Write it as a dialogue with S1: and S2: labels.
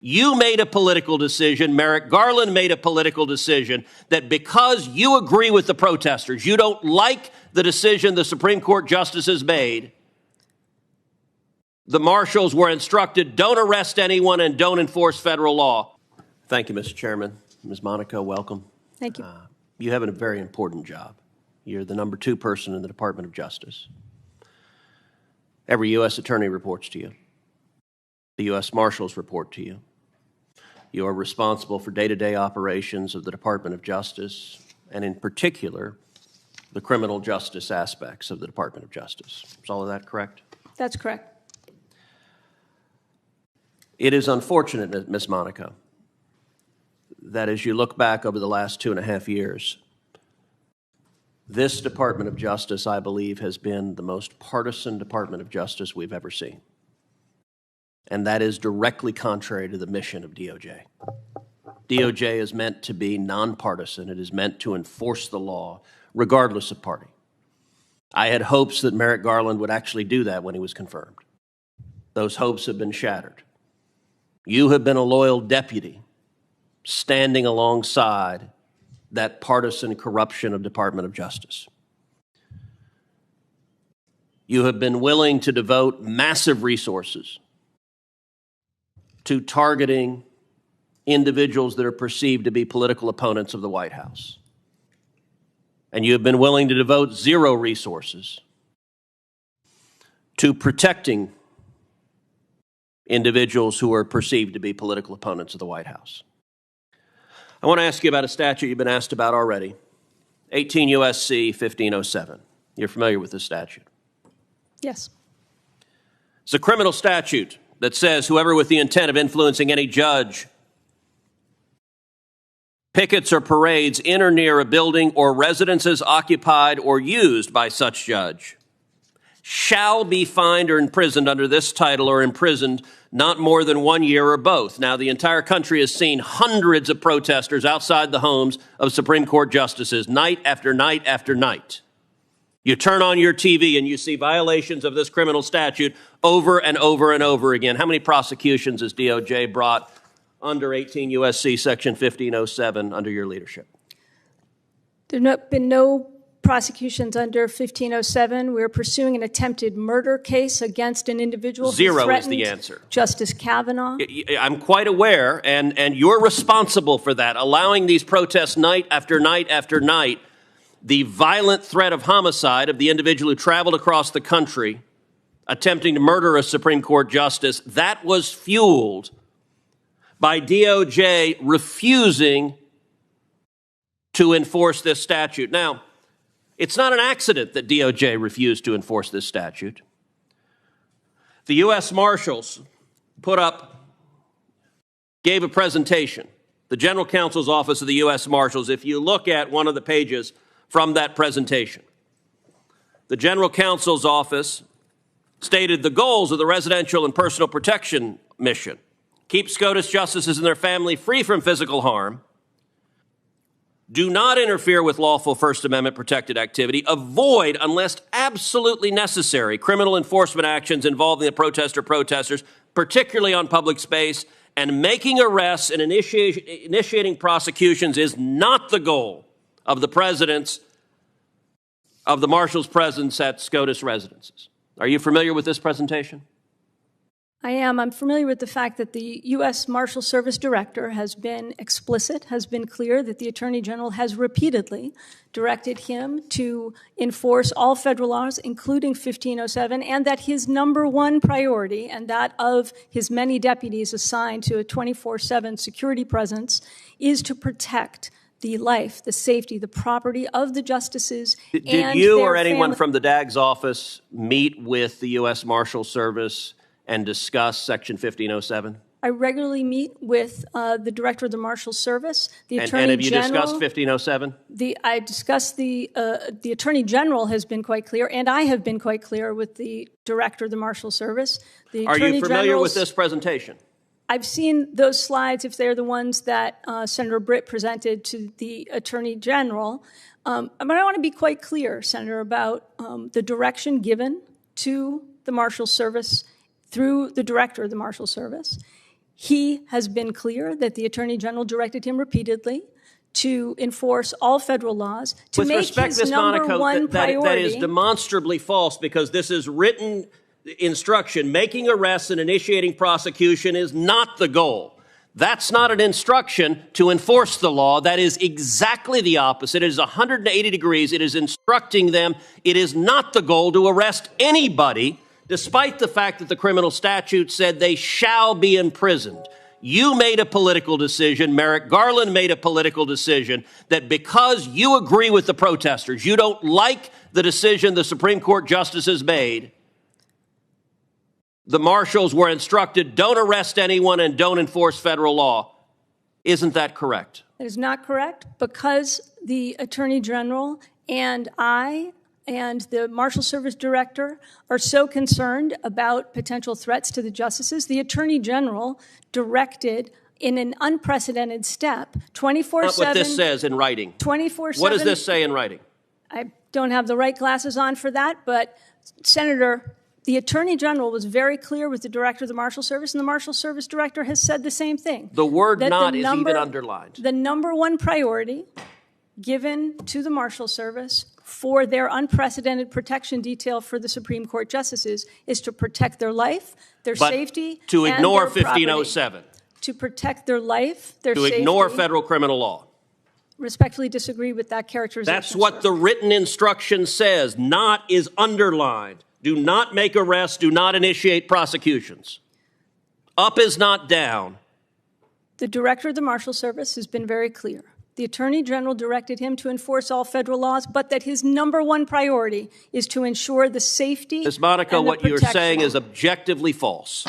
S1: You made a political decision, Merrick Garland made a political decision, that because you agree with the protesters, you don't like the decision the Supreme Court justices made, the marshals were instructed, don't arrest anyone and don't enforce federal law. Thank you, Mr. Chairman. Ms. Monaco, welcome.
S2: Thank you.
S1: You have a very important job. You're the number 2 person in the Department of Justice. Every U.S. attorney reports to you. The U.S. Marshals report to you. You are responsible for day-to-day operations of the Department of Justice, and in particular, the criminal justice aspects of the Department of Justice. Is all of that correct?
S2: That's correct.
S1: It is unfortunate, Ms. Monaco, that as you look back over the last 2.5 years, this Department of Justice, I believe, has been the most partisan Department of Justice we've ever seen. And that is directly contrary to the mission of DOJ. DOJ is meant to be nonpartisan. It is meant to enforce the law, regardless of party. I had hopes that Merrick Garland would actually do that when he was confirmed. Those hopes have been shattered. You have been a loyal deputy standing alongside that partisan corruption of Department of Justice. You have been willing to devote massive resources to targeting individuals that are perceived to be political opponents of the White House. And you have been willing to devote zero resources to protecting individuals who are perceived to be political opponents of the White House. I want to ask you about a statute you've been asked about already, 18 U.S.C. 1507. You're familiar with this statute?
S2: Yes.
S1: It's a criminal statute that says whoever with the intent of influencing any judge pickets or parades in or near a building or residences occupied or used by such judge shall be fined or imprisoned under this title or imprisoned not more than 1 year or both. Now, the entire country has seen hundreds of protesters outside the homes of Supreme Court justices night after night after night. You turn on your TV and you see violations of this criminal statute over and over and over again. How many prosecutions has DOJ brought under 18 U.S.C. Section 1507 under your leadership?
S2: There have been no prosecutions under 1507. We're pursuing an attempted murder case against an individual who
S1: Zero
S2: threatened
S1: is the answer.
S2: Justice Kavanaugh.
S1: I'm quite aware, and you're responsible for that, allowing these protests night after night after night. The violent threat of homicide of the individual who traveled across the country attempting to murder a Supreme Court justice, that was fueled by DOJ refusing to enforce this statute. Now, it's not an accident that DOJ refused to enforce this statute. The U.S. Marshals gave a presentation. The General Counsel's Office of the U.S. Marshals, if you look at one of the pages from that presentation, the General Counsel's Office stated the goals of the Residential and Personal Protection Mission: keep SCOTUS justices and their family free from physical harm, do not interfere with lawful First Amendment protected activity, avoid, unless absolutely necessary, criminal enforcement actions involving the protesters, particularly on public space, and making arrests and initiating prosecutions is not the goal of the Marshals' presence at SCOTUS residences. Are you familiar with this presentation?
S2: I am. I'm familiar with the fact that the U.S. Marshal Service Director has been explicit, has been clear that the Attorney General has repeatedly directed him to enforce all federal laws, including 1507, and that his number one priority, and that of his many deputies assigned to a 24/7 security presence, is to protect the life, the safety, the property of the justices and their
S1: Did you or anyone from the DAG's office meet with the U.S. Marshal Service and discuss Section 1507?
S2: I regularly meet with the Director of the Marshal Service, the Attorney General.
S1: And have you discussed 1507?
S2: I discussed the Attorney General has been quite clear, and I have been quite clear with the Director of the Marshal Service.
S1: Are you familiar with this presentation?
S2: I've seen those slides, if they're the ones that Senator Britt presented to the Attorney General. But I want to be quite clear, Senator, about the direction given to the Marshal Service through the Director of the Marshal Service. He has been clear that the Attorney General directed him repeatedly to enforce all federal laws, to make his number one priority.
S1: That is demonstrably false, because this is written instruction. Making arrests and initiating prosecution is not the goal. That's not an instruction to enforce the law. That is exactly the opposite. It is 180 degrees. It is instructing them. It is not the goal to arrest anybody, despite the fact that the criminal statute said they shall be imprisoned. You made a political decision, Merrick Garland made a political decision, that because you agree with the protesters, you don't like the decision the Supreme Court justices made, the marshals were instructed, don't arrest anyone and don't enforce federal law. Isn't that correct?
S2: That is not correct, because the Attorney General and I and the Marshal Service Director are so concerned about potential threats to the justices. The Attorney General directed in an unprecedented step, 24/7.
S1: Not what this says in writing.
S2: 24/7.
S1: What does this say in writing?
S2: I don't have the right glasses on for that, but Senator, the Attorney General was very clear with the Director of the Marshal Service, and the Marshal Service Director has said the same thing.
S1: The word "not" is even underlined.
S2: The number one priority given to the Marshal Service for their unprecedented protection detail for the Supreme Court justices is to protect their life, their safety,
S1: to ignore
S2: and their
S1: 1507.
S2: To protect their life, their
S1: to
S2: safety.
S1: To ignore federal criminal law.
S2: Respectfully disagree with that characterization.
S1: That's what the written instruction says. Not is underlined. Do not make arrests. Do not initiate prosecutions. Up is not down.
S2: The Director of the Marshal Service has been very clear. The Attorney General directed him to enforce all federal laws, but that his number one priority is to ensure the safety.
S1: Ms. Monaco, what you're saying is objectively false.